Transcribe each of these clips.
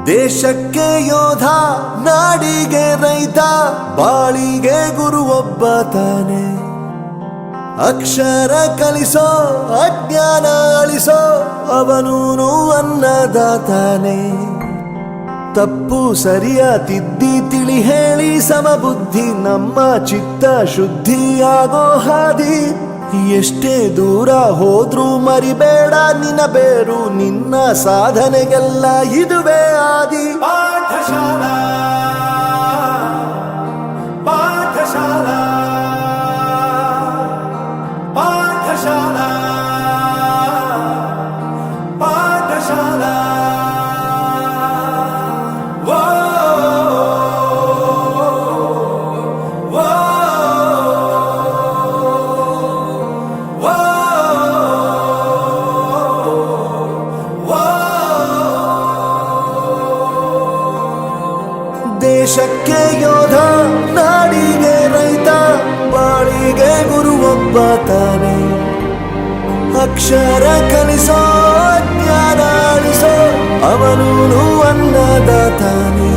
ದೇಶಕ್ಕೆ ಯೋಧ, ನಾಡಿಗೆ ರೈತ, ಬಾಳಿಗೆ ಗುರು ಒಬ್ಬ ತಾನೆ. ಅಕ್ಷರ ಕಲಿಸೋ, ಅಜ್ಞಾನ ಅಳಿಸೋ, ಅವನೂನು ಅನ್ನದಾತಾನೆ. ತಪ್ಪು ಸರಿಯ ತಿದ್ದಿ ತಿಳಿ ಹೇಳಿ ಸಮಬುದ್ಧಿ ನಮ್ಮ ಚಿತ್ತ ಶುದ್ಧಿಯಾಗೋ ಹಾದಿ. ಎಷ್ಟೇ ದೂರ ಹೋದ್ರೂ ಮರಿಬೇಡ ನಿನ್ನ ಬೇರು, ನಿನ್ನ ಸಾಧನೆಗೆಲ್ಲ ಇದುವೇ ಆದಿ. ಪಾಠಶಾಲಾ ಪಾಠಶಾಲಾ ಪಾಠಶಾಲಾ ಪಾಠಶಾಲಾ. ದೇಶಕ್ಕೆ ಯೋಧ, ನಾಡಿಗೆ ರೈತ, ಬಾಳಿಗೆ ಗುರು ಒಬ್ಬ ತಾನೆ. ಅಕ್ಷರ ಕಲಿಸೋ, ಜ್ಞಾನ ಅಳಿಸೋ, ಅವನೂನು ಅನ್ನದಾತಾನೆ.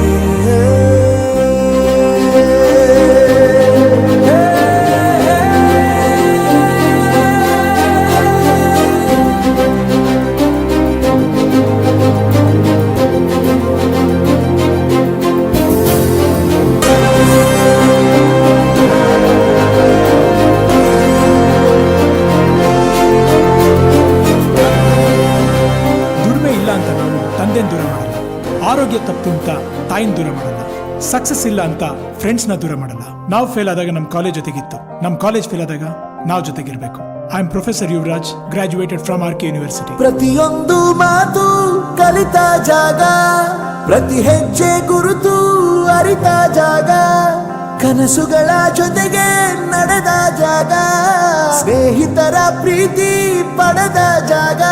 ದೂರ ಮಾಡಲ್ಲ, ಆರೋಗ್ಯ ತಪ್ಪು ಅಂತ ತಾಯಿನ ದೂರ ಮಾಡಲ್ಲ, ಸಕ್ಸಸ್ ಇಲ್ಲ ಅಂತ ಫ್ರೆಂಡ್ಸ್ನ ದೂರ ಮಾಡಲ್ಲ. ನಾವು ಫೇಲ್ ಆದಾಗ ನಮ್ಮ ಕಾಲೇಜ್ ಜೊತೆಗಿತ್ತು, ನಮ್ಮ ಕಾಲೇಜ್ ಫೇಲ್ ಆದಾಗ ನಾವು ಜೊತೆಗಿರ್ಬೇಕು. I am professor Yuvraj, graduated from R K university. ಪ್ರತಿಯೊಂದು ಮಾತು ಕಲಿತ ಜಾಗ, ಪ್ರತಿ ಹೆಜ್ಜೆ ಗುರುತು ಅರಿತ ಜಾಗ, ಕನಸುಗಳ ಜೊತೆಗೆ ನಡೆದ ಜಾಗ, ಸ್ನೇಹಿತರ ಪ್ರೀತಿ ಪಡೆದ ಜಾಗ.